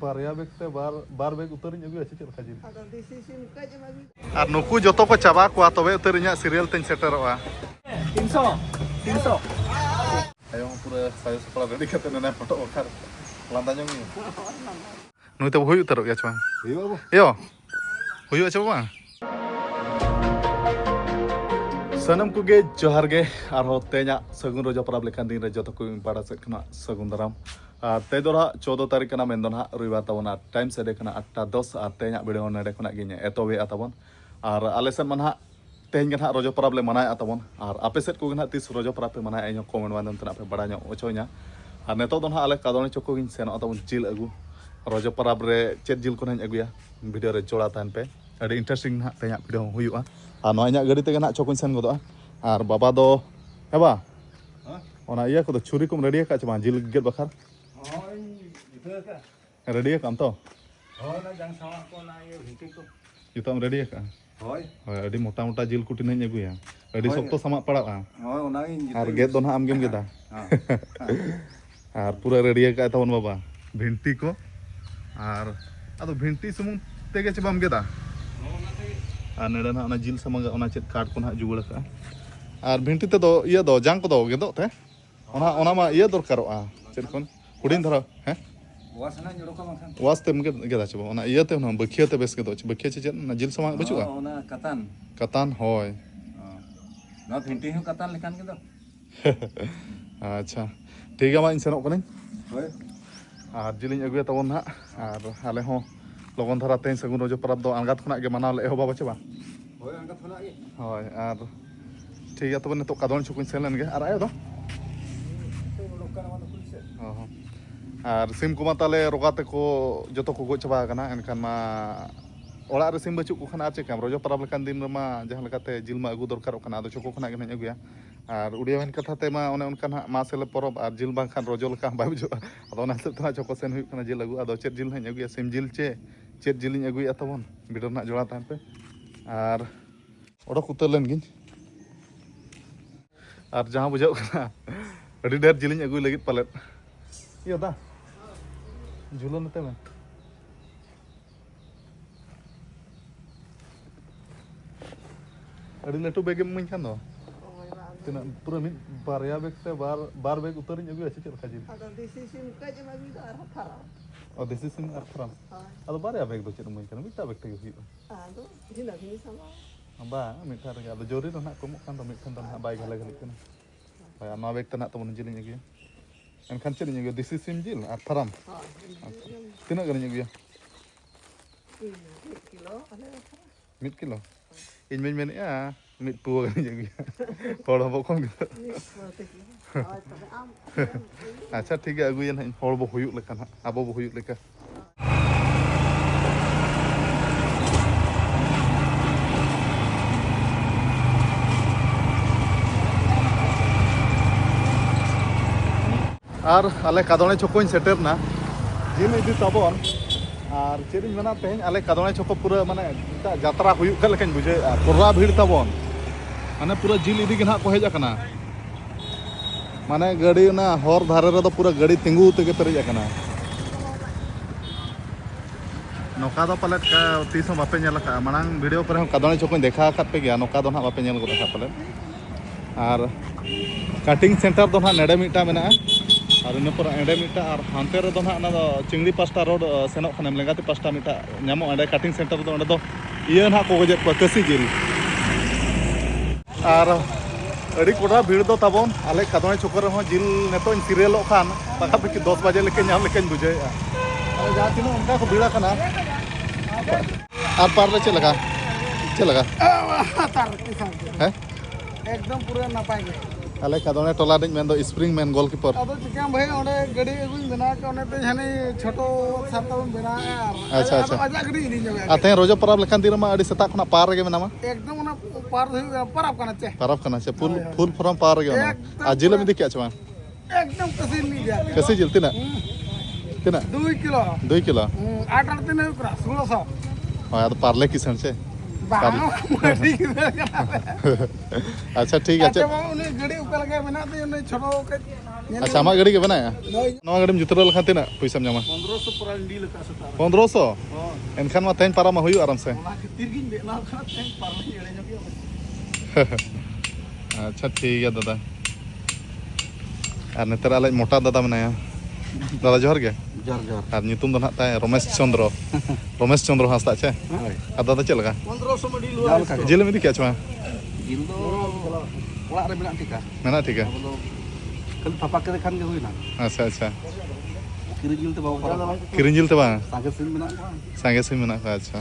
बारया bag ते बार bag उतरिन अगुया check लखा जिल आर नुकु जतो को चाबा को तबे उतर इᱧᱟᱜ सीरियल तेन सेटरवा 300 ayo pura sayo sekolah ready kata nana foto okar lantanya ngi nu te huyu teruk ya cuma yo huyu aja bang sanam kuge johar ge arho tenya sagun roja parab lekan din rejo to kuin pada set kena sagun daram te dora 14 tarik kena mendon ha ruiba tabona time sede kena 8:10 tenya video nade kena ginya etowe atabon ar alesan manha तेहन के रोजो परब ले मनाए तबन और आपे set को तीस रोजो परब पे मनाए इन कमेंट बांधन तना पे बड़ा ओचोना और नेतो दो आले कादोनी चोको गिन सेन तबन जिल अगु रोजो परब रे चेत जिल को अगुया वीडियो रे जोड़ा तहन पे अभी इंटरेस्टिंग ना तेना वीडियो हुआ और नया गाड़ी तेगे ना चोको सेन गदो और बाबा दो हेबा ओना इया को छुरी को रेडी का चबा जिल गेट बखार रेडी काम तो जुतम रेडी का अभी मोटा मोटा जिल कुटी नहीं अगुया अभी शक्तो समा पड़ा और गेट दो ना आमगेम गेदा और पूरा रेडी का तबन बाबा भिंटी को और अदो भिंटी सुमुंग तेगे चबाम गेदा और नेडा ना ओना जिल समंग ओना चेत कार्ड को ना जुगड़ का और भिंटी ते दो इया दो जांग को दो गेदो ते ओना ओना मा इया दरकारोआ चेत कोन हुडिन धरो हैं वास ते मगे गेदा चबो ओना इया ते ना बखिया ते बेस गेदो बखिया चे ना जिल समंग बचुआ ओना कतान होय ना भिंटी हो कतान लेकान गेदो अच्छा ठीक है मा इन सेनो कने होय और जिलिन अगुया तबन ना और आले हो लगन धरा तेन सगुन रोजो परब दो आंगात खना गे मनाव ले एहोबा बचबा होय आंगात खना गे होय और ठीक है तबन तो कादोन चुकुन सेलन गे और आयो दो और सिम को ताले रोगाते को जतो को गो चबा कना एनखान मा ओड़ा रे सिम बचु को खना चेकाम रोजो परब लेकान दिन रमा जहां लेकाते जिल मा अगु दरकार कना आदो चको खना गे नय अगुया और उड़िया वेन कथा ते मा ओने उनका ना मा सेले परब और जिल बां खान रोजो लेका बाय बुझो आदो ना से तना चको सेन हुई कना जिल अगु आदो चेत जिल नय अगुया सिम जिल चेत जिलिन अगुया तबन बिडर ना जोड़ा तान पे और ओडक उतर लन गिन और जहां बुझो कना अडी डेर जिलिन अगु लगित पाले यो दा जुलन ते में अड़ी लटू बेगे मन खान दो तना पूरा मिद बारया बेग ते बार बेग उतरिन अगु अछि चल खाजी अदो देसी सिम का जमा भी आर फरा ओ देसी सिम आर फरा अदो बारया बेग दो चेर मन खान मिटा बेग ते हुई आदो जिला भी sama बा मिठा रे अदो जोरी दो ना कमो खान दो मिठन दो ना बाय घले घले कना भाई मा बेग तना तमन जिलिन अगु एनखान चेर अगु देसी सिम जिल आर फराम तिना गन अगु 1 kilo ada 1 kilo इन में मैंने मिट पुआ गन अगु होड़ हो कम अच्छा ठीक है अगु यन होड़ बो हुयुक लेका ना आबो बो हुयुक लेका और आले कादोने चोकोइन सेटर ना जिल इदी तबन और चेरिन मना तेहन आले कादोने चोको पूरा माने यात्रा हुयुक का लेकिन बुझे पूरा भीड़ तबन माने पूरा जिल इदी के ना को हेज अकना माने गाड़ी ना हर धारे रे तो पूरा गाड़ी तिंगु तेगे पेरेज अकना नोका दो पलेट का तीस बापे नेल का मांग वीडियो पर कादोने चोको देखा कात पे गया नोका दो ना बापे नेल गोदा पलेट और कटिंग सेंटर दो ना नेडे मिटा मेना और इन पर एंडे मिटा और हानते रे दो ना ना चिंगड़ी पास्टा रोड सेनो खनेम लेगाते पास्टा मिटा नामो एंडे कटिंग सेंटर दो ओंडे दो इया ना को गजे कसी जिल और अड़ी कोड़ा भीड़ दो तबन आले कादोने चोकर हो जिल नेतो सीरियल खान पाखा पे 10 बजे लेके नाम लेके बुझे और जा तिनो उनका को भीड़ा कना और पार ले चलेगा है एकदम पूरा नापाय गे आले कादोने टोला दिन मेन दो स्प्रिंग मैन गोलकीपर अदो चिकाम भाई ओने गड़ी अगुन बना के ओने ते हने छोटो सातवन बना अच्छा अच्छा आजा गड़ी नी जगह आते रोजो परब लेखान दिन मा अड़ी सेता खना पार गे मेनामा एकदम ओना पार परब कना चे परब कना चे फुल फॉर्म पार गे ओना आ जिल में दिख चमा एकदम कसी नी जा कैसे जिल तिना 2 किलो 2 किलो 8 दिन ऊपर 1600 हां तो पारले किसन से अच्छा ठीक है अच्छा उन्हें गड़ी ऊपर लगे बना तो छोटो अच्छा आमा गाड़ी के बनाया Noi नवा गाड़ी में जुतरा लखा तना पैसा ᱧᱟᱢᱟ 1500 per andi lekas setar. 1500 Oh, एनखान मा तेन पारा मा हुई आराम से olah ketirgin dek nah kan teng parli ada nyok. अच्छा ठीक है दादा और नेतर आले मोटा दादा मनाया दादा जोहर गे Jar jar. और nyutum do nak tay Ramesh Chandra Hansda छे Hoi. और दादा चल लगा 1500 ma di luar. जिले में क्या छमा Jil do olah re bilang tika. मेना ठीक है Kan papa kere kan ge huina. अच्छा अच्छा Kiri jil te bawa para. Kiren जिल ते बा Sange sin menak ba. संगे से मेना अच्छा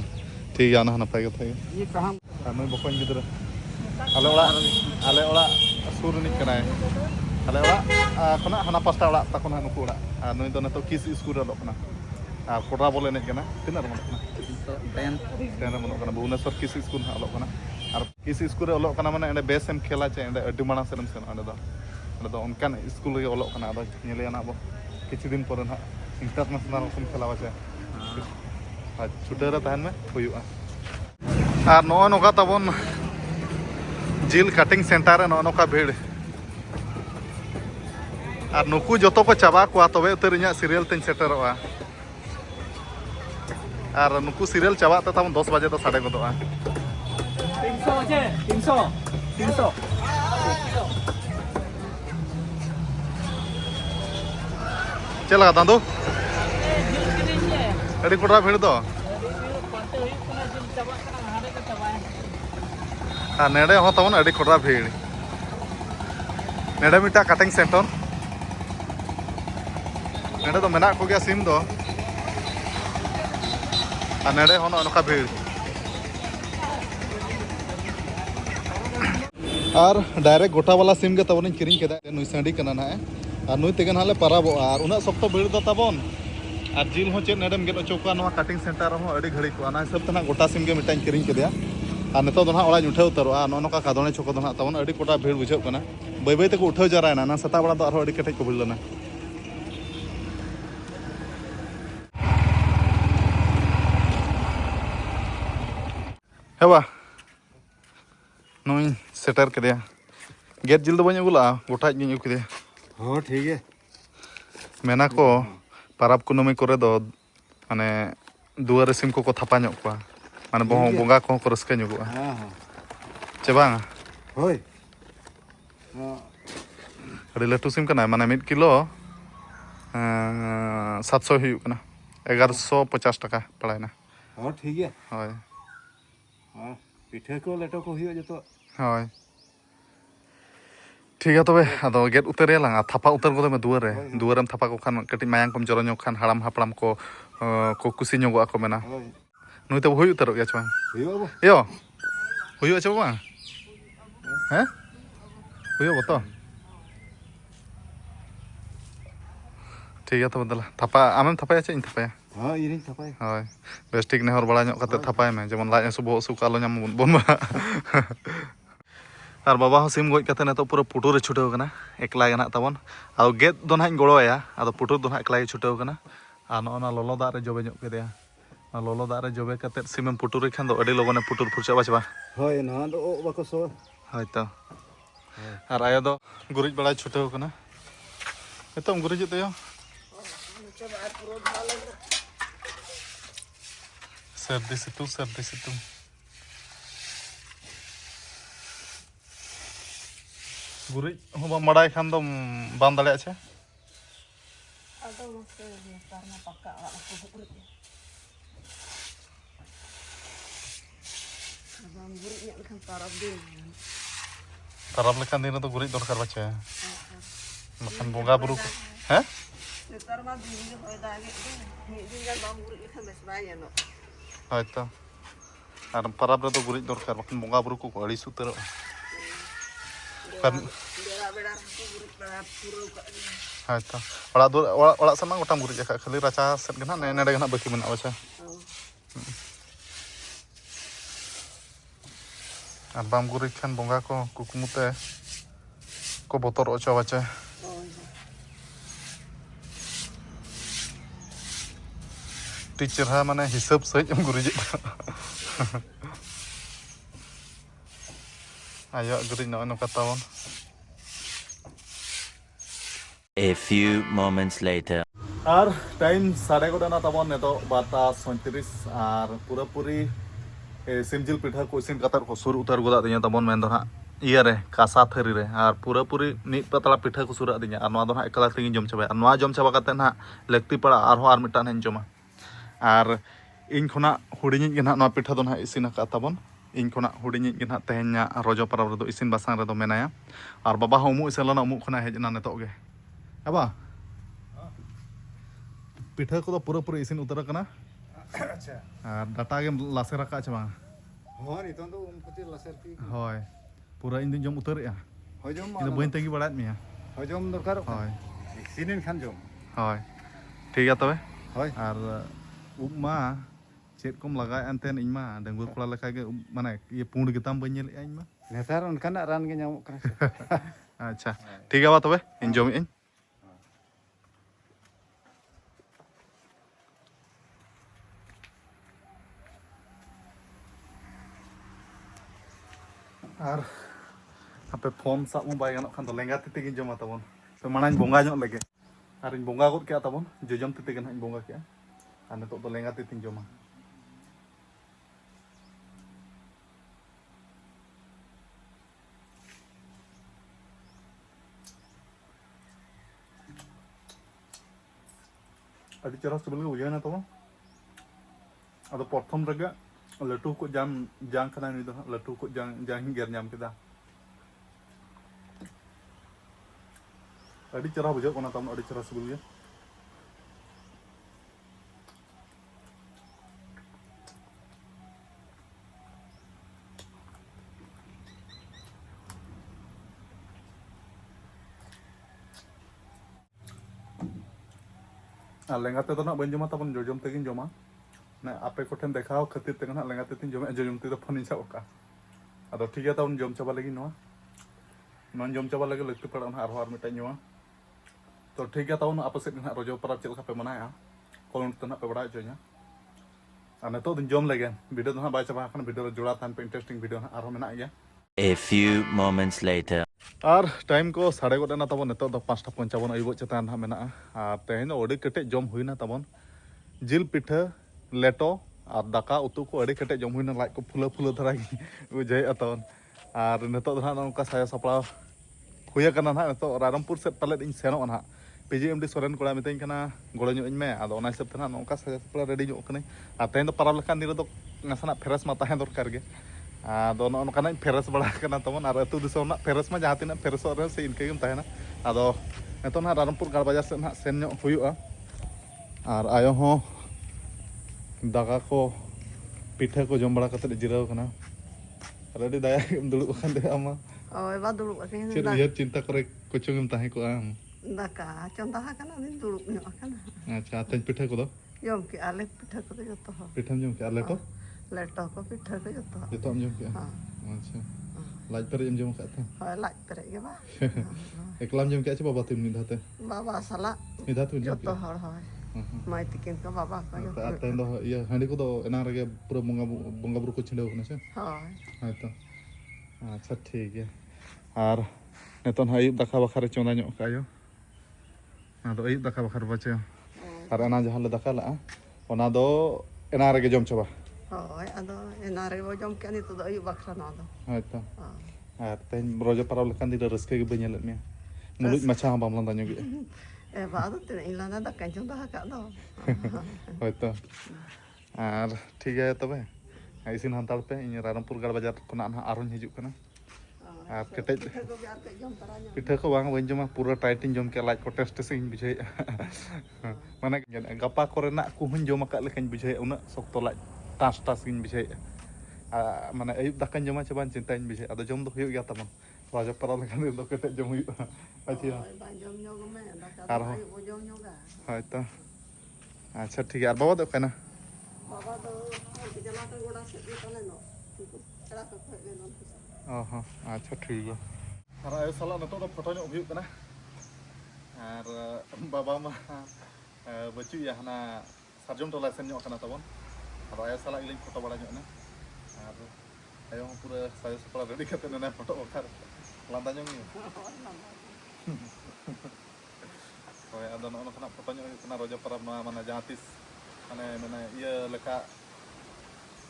ठीक है ना नपाय कथा गे Ye kaham ᱱᱩᱭ ᱵᱚᱠᱚᱧ ᱜᱤᱫᱽᱨᱟᱹ ᱟᱞᱮ ᱚᱲᱟᱜ ᱥᱩᱨ ᱨᱤᱱᱤᱡ ᱠᱟᱱᱟᱭ ᱟᱞᱮ ᱚᱲᱟᱜ ᱠᱷᱚᱱᱟᱜ ᱦᱟᱱᱟ ᱯᱟᱥᱴᱟ ᱚᱲᱟᱜ ᱛᱟᱠᱚ ᱱᱟᱦᱟᱜ ᱱᱩᱠᱩ ᱚᱲᱟᱜ ᱟᱨ ᱱᱩᱭ ᱫᱚ ᱱᱤᱛᱚᱜ ᱠᱤᱥ ᱥᱠᱩᱞ ᱨᱮ ᱚᱞᱚᱜ ᱠᱟᱱᱟ ᱟᱨ ᱠᱚᱰᱨᱟ ᱵᱚᱞ ᱮᱱᱮᱡ ᱠᱟᱱᱟ ᱛᱤᱱᱟᱹᱜ ᱨᱮ ᱚᱞᱚᱜ ᱠᱟᱱᱟ ten. ᱴᱮᱱ ᱨᱮ ᱚᱞᱚᱜ ᱠᱟᱱᱟ ᱵᱷᱩᱵᱚᱱᱮᱥᱥᱚᱨ ᱠᱤᱥ ᱥᱠᱩᱞ ᱱᱟᱦᱟᱜ ᱚᱞᱚᱜ ᱠᱟᱱᱟ ᱟᱨ ᱠᱤᱥ ᱥᱠᱩᱞ ᱨᱮ ᱚᱞᱚᱜ ᱠᱟᱱᱟ ᱢᱟᱱᱮ ᱚᱸᱰᱮ ᱵᱮᱥ ᱮᱢ ᱠᱷᱮᱞᱟ ᱪᱮ ᱚᱸᱰᱮ ᱟᱹᱰᱤ ᱢᱟᱲᱟᱝ ᱥᱮᱫ ᱮᱢ ᱥᱮᱱᱚᱜᱼᱟ ᱚᱸᱰᱮ ᱫᱚ ᱚᱱᱠᱟᱱ ᱥᱠᱩᱞ ᱨᱮᱜᱮ ᱚᱞᱚᱜ ᱠᱟᱱᱟ ᱟᱫᱚ ᱧᱮᱞᱮᱭᱟ ᱱᱟᱦᱟᱜ ᱵᱚ ᱠᱤᱪᱷᱩ ᱫᱤᱱ ᱯᱚᱨᱮ ᱱᱟᱦᱟᱜ ᱤᱱᱴᱟᱨᱱᱮᱥᱱᱟᱞ ᱠᱚᱢ ᱠᱷᱮᱞᱟᱣᱟ ᱪᱮ ᱟᱨ ᱪᱷᱩᱴᱟᱹᱣ ᱨᱮ ᱛᱟᱦᱮᱱ ᱢᱮ ᱦᱩᱭᱩᱜᱼᱟ ᱟᱨ ᱱᱚᱜᱼᱚᱭ ᱱᱚᱝᱠᱟ ᱛᱟᱵᱚᱱ जिल कटिंग सेंटर रे नौका भीड़ और नुकू जो को चाबा को तबे उतर इन सीरियल तीन सेटरोआ और नुकू सीरियल चाबा तब 10 बजे तो साढ़े गदोआ 300 je 300 चला दादू अड़ी कोड़ा भीड़ दो और नेड़े हो तबन अड़ी कोड़ा भीड़ नेड़े मिटा कटिंग सेंटर नेड़े तो मेना को गया सिम दो और नेड़े हो नौका भीड़ और डायरेक्ट गोटा वाला सिम के तबन किरिंग केदा नुई सांडी कना ना और नुई तेगन हाले पाराबो और उना सप्तो भीड़ दो तबन और जिल हो चेक नेड़ेम गेट अचोका नवा कटिंग सेंटर हो अड़ी घड़ी को ना हिसाब तना गोटा सिम के मिटाइन किरिंग केदा और नितो दो ना ओड़ा उठाव उतरोआ नौका कादोने चोको दो ना तबन अड़ी कोटा भीड़ बुझाव कना बै बै तको उठाव जरायना ना सता बड़ा तो आरो अड़ी केटेज को भीड़ लना हेबा नुई सेटर केदया गेट जिल दो बኝ अगुला गोटा गिኝ उकेदे हाँ ठीक है मेना को पाराब कुनमी करे दो माने दुआरे सिम को थापा ᱧᱚᱜ ᱠᱚᱣᱟ माने बोंगा को रस्का ᱧᱚᱜᱚᱜᱼᱟ हाँ हाँ चे बांगा होय हाँ अड़ी लटू सिम कना माने 1 किलो 700 हुई कना 1150 टका पड़ायना हाँ ठीक है होय हाँ पिठे को लेटो को हुई जो तो होय ठीक है तबे अदो गेट उतरे लांगा थापा उतर गदे में दुआरेम थापा को खान कटी मायांग कम जरो ᱧᱚᱜ खान हाड़ाम हापड़ाम को कुसी ᱧᱚᱜᱚᱜᱼᱟ को मेना होय नुई तो हुई उतरᱚᱜ गया छवा हुई बाबू यो हुई अच्छा बाबा हैं हुई बतो ठीक है तो बदला थापा आमेम थापाया चे इन थापाया हाँ ये नहीं थपाई होय बेस ठीक नेहर बड़ा ᱧᱚᱜ कते थापाय में जेमन लाज हसु बो हसु कालो ᱧᱟᱢ बोन बा और बाबा हो सिम गज कते नेतो पूरा पुटुर छुटाव कना एकला गना तबन आ गेट दो ना गड़ोया आ पुटुर दो ना एकला छुटाव कना आ नोना लोलो दा रे जबे ᱧᱚᱜ केदया आ लोलो दा रे जबे कते सिमम पुटुर खान दो अडी लगने पुटुर फुरचा बाचबा होय ना दो बाको सो होय तो और आया दो गुरिज बड़ा छुटाव कना एतम गुरिज तयो सर्दी सितु गुरिज हो बा मड़ाई खान दो बाम दाड़े छे Ada masa karena pakai alat kulit. Abang guritnya kan taraf din. ताराब लेखान दिन तो गुरिज दरकार बाचे मखान बोंगा बुरु हैं Ntar mah dingin kalau daging itu, ini kan bang gurit kan bes banyak no. हयतो और ताराब रे तो गुरिज दरकार मखान बोंगा बुरु को अड़ी सुतर kan Beda-beda aku gurit pada pura kat ni. हयतो ओड़ा समा गोटाम गुरिज आखा खाली राचा सेट गना नेडे गना बाकी मेना बाचे और बाम गुरिज खान बोंगा को कुकुमुते को बोतर ओचा बाचे Oh iya. टीचर है माने हिसाब सहित गुरिज आयो गुरिज न नका तावन A few moments later. আর টাইম 11:30 না তখন নেতো 12:37 আর পুরোপুরি সিমজিল পিঠা को इसिन कतर को सुर उतार गोदा दिया तबन मेन दो ना इया रे कासा थरी रे और पूरापूरी नीट पतला पिठा को सुरा दिया और नवा दो ना एकला तेगी जम चाबा और नवा जम चाबा कते ना लेक्ति पड़ा और मिटान हेन जमा और इन खना हुडिनी गे ना नवा पिठा दो ना इसिन का तबन इन खना हुडिनी गे ना तेहन्या रजो परब रे दो इसिन बासां रे दो मेनाया और बाबा हो उमु इसेलना उमु खना हेजना नेतो गे अबा पिठा को पूरापूरी इसिन उतार कना अच्छा डाटा के लासे रखा चे बांग हाँ नितों तो पति लासेर की होय पूरा इन दिन जम उतर या होय जम इन बइन तेगी बड़ात मिया होय जम दरकार होय सिनिन खान जम होय ठीक है तबे होय और उब मा चेत कोम लगा एनतेन इन मा डंगुर कोला लेखा गे माने ये पूर्ण गेताम बइन नेल इन मा नेतार उनकाना रान के नामक कना अच्छा ठीक है बा तबे इन जम इन और आपे फोन साब मो बाय गानो खान तो लेंगा तिते गिन जमा तबन तो मानाñ बोंगा ñok लगे और इन बोंगा गोद के तबन जोजम तिते गन इन बोंगा के और नितो तो लेंगा तितिन जमा अभी चरा सुबल के बुझे ना तबन अदो प्रथम रगे लटू को जांग खाना नी दो लटू को जांग गेर नाम केदा अड़ी चरा बुझे कोना तम अड़ी चरा सुबुल गे लेंगाते तो ना बन जमा तबन जोजम तेगिन जमा ना आपे को ठेन देखाओ खातिर ते ना लेंगाते तिन जमे जोजम ते तो फोन इन सबका अदो ठीक है तबन जम चाबा लगी नवा जम चाबा लगे लगते पड़ा ना आरो मिटा जमा तो ठीक है तबन आप सेट ना रजो परब चेल का पे मनाया कॉल ते ना पे बड़ा जो냐 और नेतो दिन जम लगे वीडियो ना बाय चाबा खान वीडियो जोड़ा थान पे इंटरेस्टिंग वीडियो ना आरो मेना गया A few moments later. और टाइम को 11:30 ना तबन नेतो 5:55 अयुब चेतान ना मेना और तेहन ओडी कटे जम हुइना तबन जिल पिठा लेटो और दाका उतु को अड़ी कटे जम हुइना लाइक को फुला फुला धरा बुझे अतन और नेतो ना नोका साया सपड़ा हुया कना ना नेतो रामपुर से पले इन सेनो ना पीजीएमडी सोरेन कोड़ा मितें कना गोड़ो ᱧᱚᱜ ᱤᱧ ᱢᱮ ᱟᱫᱚ ᱚᱱᱟ ᱦᱤᱥᱟᱹᱵ ᱛᱮ ᱱᱟ ᱱᱚᱝᱠᱟ ᱥᱟᱡᱟ ᱥᱟᱯᱲᱟᱣ ᱨᱮᱰᱤ ᱧᱚᱜ ᱠᱟᱱᱟᱹᱧ ᱟᱨ ᱛᱮᱦᱮᱧ ᱫᱚ ᱯᱟᱨᱟᱵᱽ ᱞᱮᱠᱟᱱ ᱫᱤᱱ ᱨᱮᱫᱚ ᱱᱟᱥᱮᱱᱟᱜ ᱯᱷᱮᱨᱮᱥ ᱢᱟ ᱛᱟᱦᱮᱸ ᱫᱚᱨᱠᱟর ᱜᱮ ᱟᱫᱚ ᱱᱚᱜᱼᱚ ᱱᱚᱝᱠᱟᱱᱟᱜ ᱯᱷᱮᱨᱮᱥ ᱵᱟᱲᱟ ᱠᱟᱱᱟ ᱛᱟᱵᱚᱱ ᱟᱨ ᱟᱹᱛᱩ ᱫᱤᱥᱚᱢ ᱨᱮᱱᱟᱜ ᱯᱷᱮᱨᱮᱥ ᱢᱟ ᱡᱟᱦᱟᱸ ᱛᱤᱱᱟᱹᱜ ᱯᱷᱮᱨᱮᱥᱚᱜ ᱨᱮᱦᱚᱸ ᱥᱮ ᱤᱱᱠᱟᱹ ᱜᱮᱢ ᱛᱟᱦᱮᱱᱟ ᱟᱫᱚ ᱱᱤᱛᱚᱜ ᱱᱟᱦᱟᱜ ᱨᱟᱭᱨᱚᱝᱯᱩᱨ ᱜᱟᱲ ᱵᱟᱡᱟᱨ ᱥᱮᱫ ᱱᱟᱦᱟᱜ ᱥᱮᱱ ᱧᱚᱜ ᱦᱩᱭᱩᱜᱼᱟ ᱟᱨ ᱟᱭᱳ ᱦᱚᱸ दाका को पिठा को जम बड़ा कते जिराव कना रेडी दाया एम दुड़ुब खान दे आमा ओय बा दुड़ुब अके चेद उयहर चिंता करे कुछो गेम ताहे को आम दाका चंदा हाकना दिन दुड़ुब ᱧᱚᱜ akana अच्छा आतेन पिठा को दो जम के आले पिठा को जतो हो पिठा जम के आले तो लेटो को पिठा को जतो जतो हम जम के अच्छा लाज पर जम का था होय लाज पेरे के बा एकलाम जम के अच्छा बाबा तुम निधाते बाबा साला निधा तुम जम जतो हड़ होय माई तिकिन को बाबा को जतो आतेन दो ये हांडी को दो एना रगे पूरा बंगा बुरु को छिंडो कना से होय हाय तो अच्छा ठीक है और नेतन आयुब दाका बखारे चोंदा ᱧᱚᱜ कायो आदो आयुब दाका बखार बचे और एना जहां ले दाका ला ओना दो एना रगे जम चबा होय आदो एना रे बो जम के नि तो आयु बखरा ना दो हाय तो और तेन रोजो परब लेखान दिन रस्के गे बनेल मे मुलुज माछा हम बामला दाño गे ए बादो ते इलाना दा काñ चंदा हाका दो हाय तो और ठीक है तबे इसिन हांताड़ पे इन रायरंगपुर गाड़ बाजार खना ना आरोन हिजुक कना और केटेज पिठा को बांग बन जमा पूरा टाइटिन जम के लाज को टेस्ट से बुझे माने गपा कोरेना कुहुन जम का लेखान बुझे उना सख्त लाज टास टास बुझे माने अयुब दाकान जमा चबान चिंता बुझे अदो जम दो हुयो गया तमन राजा परा लेखान दो केटेज जम हुयो अच्छा जम ᱧᱚᱜ ᱢᱮ दाका और आयु जम ᱧᱚᱜᱟ हाय तो अच्छा ठीक है और बाबा दो कना बाबा तो जला तो गोड़ा से तले नो एड़ा को खोले नो हाँ अच्छा ठीक है और आयो साला नतो तो फोटो ᱧᱚᱜ हुयो कना और बाबा मा बचु या हना सारजम टोला सेन ᱧᱚᱜ कना तबन और आयो साला इलिन फोटो बड़ा ᱧᱚᱜ ना और आयो पूरा सायो सपड़ा रेडी करते ना फोटो बखार लांदा ᱧᱚᱜ ᱦᱳᱭ ᱟᱫᱚ ᱱᱚᱜᱼᱚ ᱱᱚᱝᱠᱟᱱᱟᱜ ᱯᱷᱳᱴᱳ ᱧᱚᱜ ᱦᱩᱭᱩᱜ ᱠᱟᱱᱟ ᱨᱚᱡᱚ ᱯᱚᱨᱚᱵᱽ ᱱᱚᱣᱟ ᱢᱟᱱᱮ ᱡᱟᱦᱟᱸ ᱛᱤᱥ ᱢᱟᱱᱮ ᱤᱭᱟᱹ ᱞᱮᱠᱟ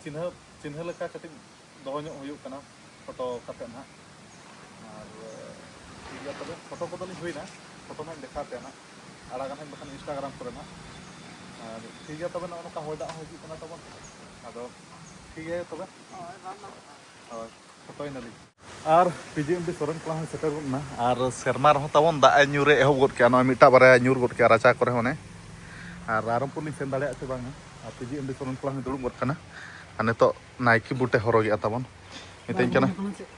ᱪᱤᱱᱦᱟᱹ ᱞᱮᱠᱟ ᱠᱟᱹᱴᱤᱡ ᱫᱚᱦᱚ ᱧᱚᱜ ᱦᱩᱭᱩᱜ ᱠᱟᱱᱟ ᱯᱷᱳᱴᱳ ᱠᱟᱛᱮᱫ ᱱᱟᱦᱟᱜ ᱟᱨ ᱴᱷᱤᱠ ᱜᱮᱭᱟ ᱛᱚᱵᱮ ᱯᱷᱳᱴᱳ ᱠᱚᱫᱚᱞᱤᱧ ᱦᱩᱭᱱᱟ ᱯᱷᱳᱴᱳ ᱱᱟᱦᱟᱜ ᱫᱮᱠᱷᱟᱣ ᱯᱮᱭᱟ ᱱᱟᱦᱟᱜ ᱟᱲᱟᱜᱟ ᱱᱟᱦᱟᱜ ᱵᱟᱠᱷᱟᱱ ᱤᱱᱥᱴᱟᱜᱨᱟᱢ ᱠᱚᱨᱮ ᱱᱟᱦᱟᱜ ᱟᱨ ᱴᱷᱤक ᱜᱮᱭᱟ ᱛᱚᱵᱮ ᱱᱚᱜᱼᱚ ᱱᱚᱝᱠᱟ ᱦᱚᱭ ᱫᱟᱜ ᱦᱚᱸ ᱦᱤᱡᱩᱜ ᱠᱟᱱᱟ ᱛᱟᱵᱚᱱ ᱟᱫᱚ ᱴᱷᱤक ᱜᱮᱭᱟ ᱛᱚᱵᱮ ᱦᱳᱭ ᱯᱷᱳᱴᱳᱭᱱᱟᱞᱤᱧ ᱟᱨ ᱯᱤᱡᱤᱮᱢᱰᱤ ᱥᱚᱨᱮᱱ ᱠᱚᱲᱟ ᱦᱚᱸ ᱥᱮᱴᱮᱨ ᱜᱚᱫ ᱮᱱᱟ ᱟᱨ ᱥᱮᱨᱢᱟ ᱨᱮᱦᱚᱸ ᱛᱟᱵᱚᱱ ᱫᱟᱜ ᱮ ᱧᱩᱨᱮ ᱮᱦᱚᱵ ᱜᱚᱫ ᱠᱮᱜᱼᱟ ᱱᱚᱜᱼᱚᱭ ᱢᱤᱫᱴᱟᱜ ᱵᱟᱨᱭᱟ ᱧᱩᱨ ᱜᱚᱫ ᱠᱮᱜᱼᱟ ᱨᱟᱪᱟ ᱠᱚᱨᱮ ᱦᱚᱸ ᱟᱨ ᱨᱟᱭᱨᱚᱝᱯᱩᱨ ᱞᱤᱧ ᱥᱮᱱ ᱫᱟᱲᱮᱭᱟᱜᱼᱟ ᱥᱮ ᱵᱟᱝᱟ ᱟᱨ ᱯᱤᱡᱤᱮᱢᱰᱤ ᱥᱚᱨᱮᱱ ᱠᱚᱲᱟ ᱦᱚᱸ ᱫᱩᱲᱩᱵ ᱜᱚᱫ ᱠᱟᱱᱟ ᱟᱨ ᱱᱤᱛᱚᱜ ᱱᱟᱭᱠᱤ ᱵᱩᱴᱮ ᱦᱚᱨᱚᱜᱮᱜᱼᱟ ᱛᱟᱵᱚᱱ ᱢᱤᱛᱟᱹᱧ ᱠᱟᱱᱟ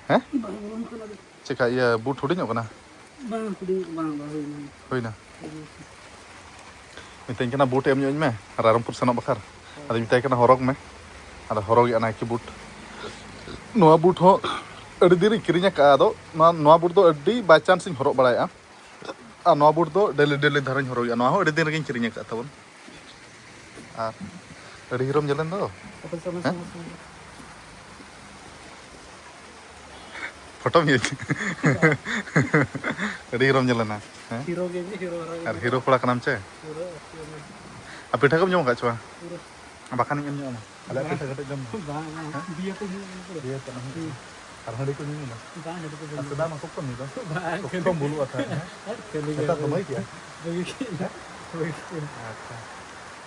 ᱦᱮᱸ ᱪᱮᱠᱟ ᱤᱭᱟᱹ ᱵᱩᱴ ᱦᱩᱰᱤᱧᱚᱜ ᱠᱟᱱᱟ ᱦᱩᱭᱱᱟ ᱢᱤᱛᱟᱹᱧ ᱠᱟᱱᱟ ᱵᱩᱴ ᱮᱢ ᱧᱚᱜ ᱟᱹᱧ ᱢᱮ ᱨᱟᱭᱨᱚᱝᱯᱩᱨ ᱥᱮᱱᱚᱜ ᱵᱟᱠᱷᱨᱟ ᱟᱫᱚᱧ ᱢᱮᱛᱟᱭ ᱠᱟᱱᱟ ᱦᱚᱨᱚᱜᱽ ᱢᱮ ᱟᱫᱚ ᱦᱚᱨᱚᱜᱮᱜᱼᱟ ᱱᱟᱭᱠᱤ ᱵᱩᱴ ᱱᱚᱣᱟ ᱵᱩᱴ ᱦᱚᱸ ᱟᱹᱰᱤ ᱫᱤᱱ ᱨᱤᱧ ᱠᱤᱨᱤᱧ ᱟᱠᱟᱫᱼᱟ ᱟᱫᱚ ᱱᱚᱣᱟ ᱵᱩᱴ ᱫᱚ ᱟᱹᱰᱤ ᱵᱟᱭᱪᱟᱱᱥ ᱤᱧ ᱦᱚᱨᱚᱜ ᱵᱟᱲᱟᱭᱟ ᱟᱨ ᱱᱚᱣᱟ ᱵᱩᱴ ᱫᱚ ᱰᱮᱞᱤ ᱫᱷᱟᱨᱟᱧ ᱦᱚᱨᱚᱜᱮᱜᱼᱟ ᱱᱚᱣᱟ ᱦᱚᱸ ᱟᱹᱰᱤ ᱫᱤᱱ ᱨᱮᱜᱮᱧ ᱠᱤᱨᱤᱧ ᱟᱠᱟᱫ ᱛᱟᱵᱚᱱ ᱟᱨ ᱟᱹᱰᱤ ᱦᱤᱨᱳᱢ ᱧᱮᱞᱮᱱ ᱫᱚ ᱦᱮᱸ ᱯᱷᱳᱴᱳ ᱟᱹᱰᱤ ᱦᱤᱨᱳᱢ ᱧᱮᱞᱮᱱᱟ ᱦᱮᱸ ᱟᱨ ᱦᱤᱨᱳ ᱠᱚᱲᱟ ᱠᱟᱱᱟᱢ ᱪᱮ ᱟᱨ ᱯᱤᱴᱷᱟᱹ ᱠᱚᱢ ᱡᱚᱢ ᱟᱠᱟᱫ ᱪᱚ ᱵᱟᱠᱷᱟᱱᱤᱧ ᱮᱢ ᱧᱚᱜ ᱟᱢᱟ ᱟᱞᱮᱭᱟᱜ ᱯᱤᱴᱷᱟᱹ ᱠᱟᱹᱴᱤᱡ ᱡᱚᱢ ᱟᱨ ᱦᱟᱺᱰᱤ ᱠᱚ ᱧᱩᱭᱟ ᱥᱮᱫᱟᱭ ᱢᱟ ᱠᱚᱠᱚ ᱧᱩᱭᱫᱟ ᱠᱚᱢ ᱵᱩᱞᱩᱜᱼᱟ ᱱᱮᱛᱟᱨ ᱫᱚ ᱵᱟᱹᱭ ᱠᱮᱜᱼᱟ ᱟᱪᱪᱷᱟ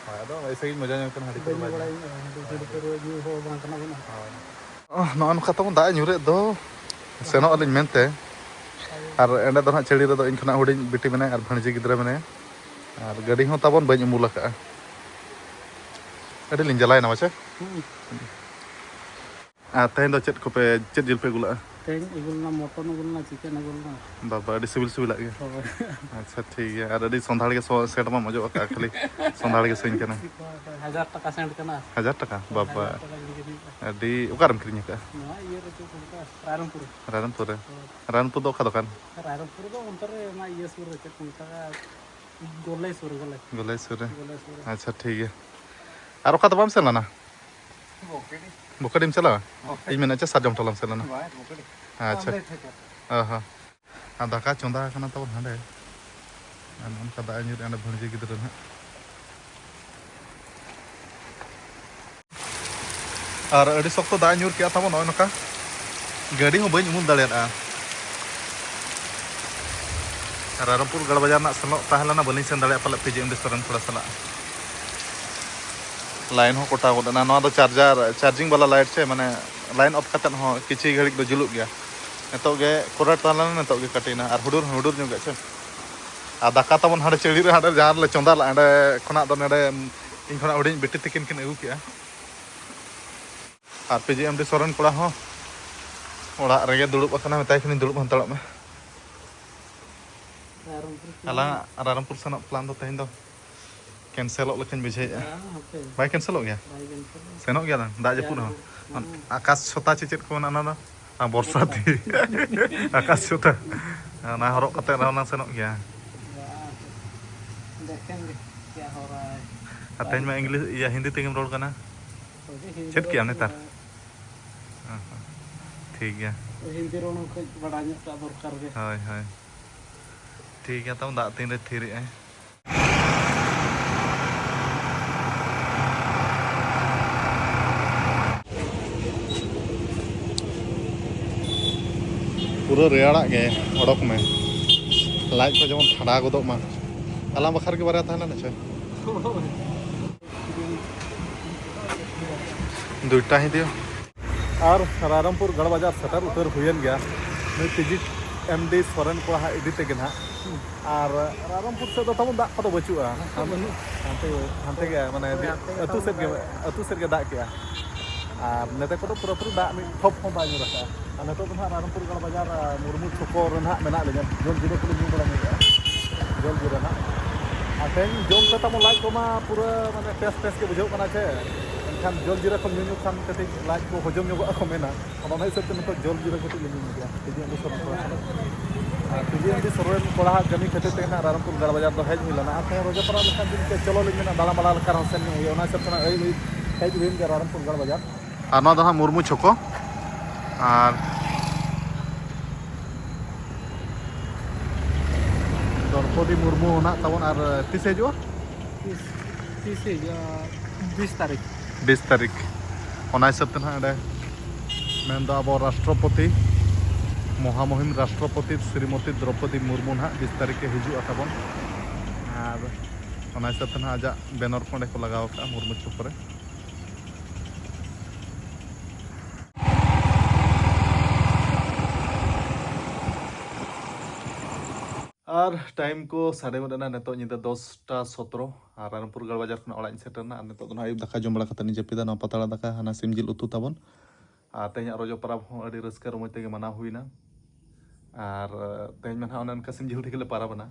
ᱦᱳᱭ ᱟᱫᱚ ᱮᱭᱥᱮ ᱜᱤᱧ ᱢᱚᱡᱟ ᱧᱚᱜ ᱠᱟᱱᱟ ᱦᱟᱺᱰᱤ ᱠᱚ ᱱᱚᱜᱼᱚ ᱱᱚᱝᱠᱟ ᱛᱟᱵᱚᱱ ᱫᱟᱜ ᱮ ᱧᱩᱨᱮᱫ ᱫᱚ ᱥᱮᱱᱚᱜ ᱟᱹᱞᱤᱧ ᱢᱮᱱᱛᱮ ᱟᱨ ᱮᱸᱰᱮ ᱫᱚ ᱦᱟᱸᱜ ᱪᱟᱹᱲᱤ ᱨᱮᱫᱚ ᱤᱧ ᱠᱷᱚᱱᱟᱜ ᱦᱩᱰᱤᱧ ᱵᱤᱴᱤ ᱢᱮᱱᱟᱭᱟ ᱟᱨ ᱵᱷᱟᱹᱬᱡᱤ ᱜᱤᱫᱽᱨᱟᱹ ᱢᱮᱱᱟᱭᱟ ᱟᱨ ᱜᱟᱹᱰᱤ ᱦᱚᱸ ᱛᱟᱵᱚᱱ ᱵᱟᱹᱧ ᱩᱢᱩᱞ ᱟᱠᱟᱜᱼᱟ ᱟᱹᱰᱤ ᱞᱤᱧ ᱡᱟᱞᱟᱭᱮᱱᱟ ᱢᱟᱪᱮ ᱟᱨ ᱛᱮᱦᱮᱧ ᱫᱚ ᱪᱮᱫ ᱡᱤᱞ ᱯᱮ ᱟᱹᱜᱩ ᱞᱟᱜᱼᱟ मटन अगुलना चिकेन अगुलना ᱵᱟᱵᱟ ᱟᱹᱰᱤ ᱥᱤᱵᱤᱞᱟᱜ ᱜᱮ ᱟᱪᱪᱷᱟ ᱴᱷᱤक ᱜᱮᱭᱟ ᱟᱨ ᱟᱹᱰि ᱥᱚᱸᱫᱷᱟᱲ ᱜᱮ ᱥᱮᱴ ᱢᱟᱢ ᱚᱡᱚᱜ ᱟᱠᱟᱜᱼᱟ ᱠᱷᱟᱹᱞᱤ ᱥᱚᱸᱫᱷᱟᱲ ᱜᱮ ᱥᱚᱧ ᱠᱟᱱᱟ 1000 टाका सेंड करना 1000 ᱴᱟᱠᱟ ᱵᱟᱵᱟ ᱟᱹᱰᱤ ᱚᱠᱟᱨᱮᱢ ᱠᱤᱨᱤᱧ ᱟᱠᱟᱜᱼᱟ रायरंगपुर ᱨᱟᱭᱨᱚᱝᱯᱩर ᱫᱚ ᱚᱠᱟ ᱫᱚᱠᱟᱱ रायरंगपुर दो अंतर मा ये सुर चे कुंता गोले सुर ᱜᱚᱞᱟᱭ ᱥᱩᱨ ᱨᱮ ᱟᱪᱪᱷᱟ ᱴᱷᱤक ᱜᱮᱭᱟ ᱟᱨ ᱚᱠᱟ ᱫᱚ ᱵᱟᱢ ᱥᱮᱱ ᱞᱮᱱᱟ ᱵᱚᱠᱟᱰᱤᱢ ᱪᱟᱞᱟᱣᱟ ᱤᱧ ᱢᱮᱱᱟ ᱪᱮ ᱥᱟᱨᱡᱚᱢ ᱴᱚᱞᱟᱢ ᱥᱮᱱ ᱞᱮᱱᱟ ᱟᱪᱪᱷᱟ ᱦᱚᱸ ᱟᱨ ᱫᱟᱠᱟ ᱪᱚᱸᱫᱟ ᱟᱠᱟᱱᱟ ᱛᱟᱵᱚᱱ ᱦᱟᱸᱰᱮ ᱟᱨ ᱱᱚᱝᱠᱟ ᱫᱟᱜ ᱧᱩᱨ ᱚᱸᱰᱮ ᱵᱷᱟᱹᱬᱡᱤ ᱜᱤᱫᱽᱨᱟᱹ ᱱᱟᱦᱟᱜ ᱟᱨ ᱟᱹᱰᱤ ᱥᱚᱠᱛᱚ ᱫᱟᱜ ᱧᱩᱨ ᱠᱮᱜᱼᱟ ᱛᱟᱵᱚᱱ ᱱᱚᱜᱼᱚᱭ ᱱᱚᱝᱠᱟ ᱜᱟᱹᱰᱤ ᱦᱚᱸ ᱵᱟᱹᱧ ᱩᱢᱩᱞ ᱫᱟᱲᱮᱭᱟᱜᱼᱟ ᱨᱟᱭᱨᱚᱝᱯᱩᱨ ᱜᱟᱲ ᱵᱟᱡᱟᱨ ᱨᱮᱱᱟᱜ ᱥᱮᱱᱚᱜ ᱛᱟᱦᱮᱸ ᱞᱮᱱᱟ ᱵᱟᱹᱞᱤᱧ ᱥᱮᱱ ᱫᱟᱲᱮᱭᱟᱜᱼᱟ ᱯᱟᱞᱮ ᱯᱤᱡᱤᱮᱢᱰᱤ ᱥᱚᱨᱮᱱ ᱠᱚᱲᱟ ᱥᱟᱞᱟᱜ ᱞᱟᱭᱤᱱ ᱦᱚᱸ ᱠᱚᱴᱟᱣ ᱜᱚᱫ ᱮᱱᱟ ᱱᱚᱣᱟ ᱫᱚ ᱪᱟᱨᱡᱤᱝ ᱵᱟᱞᱟ ᱞᱟᱭᱤᱴ ᱥᱮ ᱢᱟᱱᱮ ᱞᱟᱭᱤᱱ ᱚᱯᱷ ᱠᱟᱛᱮᱫ ᱦᱚᱸ ᱠᱤᱪᱷᱤ ᱜᱷᱟᱹᱲᱤᱡ ᱫᱚ ᱡᱩᱞᱩᱜ ᱜᱮᱭᱟ ᱱᱤᱛᱚᱜ ᱜᱮ ᱠᱚᱨᱮᱴ ᱛᱟᱦᱮᱸ ᱞᱮᱱᱟ ᱱᱤᱛᱚᱜ ᱜᱮ ᱠᱟᱹᱴᱤᱡ ᱮᱱᱟ ᱟᱨ ᱦᱩᱰᱩᱨ ᱧᱚᱜ ᱜᱮ ᱪᱮ ᱟᱨ ᱫᱟᱠᱟ ᱛᱟᱵᱚᱱ ᱦᱟᱸᱰᱮ ᱪᱟᱹᱲᱤ ᱨᱮ ᱦᱟᱸᱰᱮ ᱡᱟᱦᱟᱸ ᱨᱮᱞᱮ ᱪᱚᱸᱫᱟ ᱞᱮᱫᱼᱟ ᱚᱸᱰᱮ ᱠᱷᱚᱱᱟᱜ ᱫᱚ ᱱᱚᱰᱮ ᱤᱧ ᱠᱷᱚᱱᱟᱜ ᱦᱩᱰᱤᱧ ᱵᱤᱴᱤ ᱛᱟᱹᱠᱤᱱ ᱠᱤᱱ ᱟᱹᱜᱩ ᱠᱮᱜᱼᱟ ᱟᱨ ᱯᱤᱡᱤᱮᱢᱰᱤ ᱥᱚᱨᱮᱱ ᱠᱚᱲᱟ ᱦᱚᱸ ᱚᱲᱟᱜ ᱨᱮᱜᱮ ᱫᱩᱲᱩᱵ ᱟᱠᱟᱱᱟ ᱢᱮᱛᱟᱭ ᱠᱟᱹᱱᱟᱹᱧ ᱫᱩᱲᱩᱵ ᱦᱟᱱᱛᱟᱲᱚᱜ ᱢᱮ ᱟᱞᱟᱝᱟᱜ ᱨᱟᱭᱨᱚᱝᱯᱩᱨ ᱥᱮᱱᱚᱜ ᱯᱞᱟᱱ ᱫᱚ ᱛᱮᱦᱮᱧ ᱫᱚ ᱠᱮᱱᱥᱮᱞᱚᱜ ᱞᱮᱠᱟᱧ ᱵᱩᱡᱷᱟᱹᱣᱮᱫᱼᱟ ᱵᱟᱭ ᱠᱮᱱᱥᱮᱞᱚᱜ ᱜᱮᱭᱟ ᱥᱮᱱᱚᱜ ᱜᱮᱭᱟ ᱫᱟᱜ ᱡᱟᱹᱯᱩᱫ ᱨᱮᱦᱚᱸ ᱟᱠᱟᱥ ᱪᱷᱚᱛᱟ ᱪᱮᱫ ᱠᱚ ᱢᱮᱱᱟ ᱚᱱᱟ ᱫᱚ ᱵᱚᱨᱥᱟᱛᱤ ᱟᱠᱟᱥ ᱪᱷᱚᱛᱟ ᱚᱱᱟ ᱦᱚᱨᱚᱜ ᱠᱟᱛᱮᱫ ᱨᱮᱦᱚᱸ ᱞᱟᱝ ᱥᱮᱱᱚᱜ ᱜᱮᱭᱟ देखेंगे क्या हो रहा है ᱟᱨ ᱛᱮᱦᱮᱧ ᱢᱟ ᱦᱤᱱᱫᱤ ᱛᱮᱜᱮᱢ ᱨᱚᱲ ᱠᱟᱱᱟ ᱪᱮᱫ ᱠᱮᱜᱼᱟᱢ ᱱᱮᱛᱟᱨ ᱴᱷᱤक ᱜᱮᱭᱟ हिंदी रोड को बड़ा दरकार गे ᱦᱳᱭ ᱴᱷᱤक ᱜᱮᱭᱟ ᱛᱟᱵᱚᱱ ᱫᱟᱜ ᱛᱤᱱᱨᱮ ᱛᱷᱤᱨᱮᱜᱼᱟᱭ पूरा रेयाड़ाग गे ओडक में लाइट को जेमन ठंडा गोदोग मा आलाम बखार के बारे थाना छे दुईटा ही दियो और रायरंगपुर गढ़ बाजार सेटर उतर हुयन गया नई पीजीएमडी सोरेन को इदी तेगे ना और रायरंगपुर से तब दाग को बचुआ हानते गे माने अतु सेट गे दाग के और नेते को पूरा दाग में ठप हम बाय रखा और नेतो तो रायरंगपुर गढ़ बाजार मुर्मू छुको ना मेना ले जल जीरो को न्यू बड़ा जल जीरो ना और तेज जम से तब लाइट को पूरा माने टेस्ट के बुझे छे एनखान जल जीरा को न्यू खान कटी लाइट को हजम को मेना और हिसाब से नित जल जीरा कटी ले गया पीजीएमडी सोरेन कोड़ा पीजीएमडी सोरेन कोड़ा कमी खातिर ते रायरंगपुर गढ़ बाजार तो हेज मिलना और रोजा पड़ा लेखान दिन के चलो लेना दाड़ा बाड़ा लेखा सेन हुआ हिसाब से हेज हुई गया रायरंगपुर गढ़ बाजार और मुर्मू छको और द्रौपदी मुर्मू होना ताबन और तीस हजू 20 तारीख 20 तारीख होना हिसाब ते ना मेन अब राष्ट्रपति महामहिम राष्ट्रपति श्रीमती द्रौपदी मुर्मू ना 20 तारीख के हजू ताबन और होना हिसाब ते ना आजा बैनर को को लगाव का मुर्मू चौक रे और टाइम को साढ़े बना नित निदा 10:17 और रानपुर गढ़ बाजार खन ओड़ा सेटरना और नित आयुब दाका जम बड़ा कते जपिदा ना पतड़ा दाका हाना सिम जिल उतु ताबन और तेज रजो परब हो अड़ी रस्का रमज तेगे मना हुईना और तेज में हां उनका सिम जिल ठिकले परबना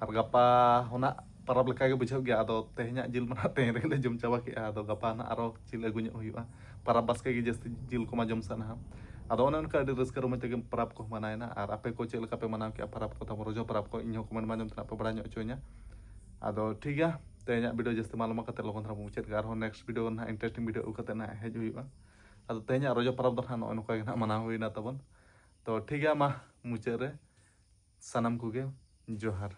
और गपा होना परब लेका के बुझाव गया आदो तेज जिल मना तेज रेले जम चाबा के आदो गपा ना आरो जिल अगुñ हुईबा परब बास्के के जस्ती जिल को मा जम सना आदो उनका अड़ी रस्का रमज तेगे परब को मनायना और आपे को चेल का पे मनाव के परब को तम रजो परब को इन कमेंट माध्यम तना पे बड़ा चोइना आदो ठीक है तेज वीडियो जस्ती मालूम करते लगन धरा मुचाद के और नेक्स्ट वीडियो ना इंटरेस्टिंग वीडियो करते ना हेज हुईबा आदो तेज रजो परब दो ना नका ना मनाव हुईना तबन तो ठीक है मा मुचाद रे सनम को गे जोहार।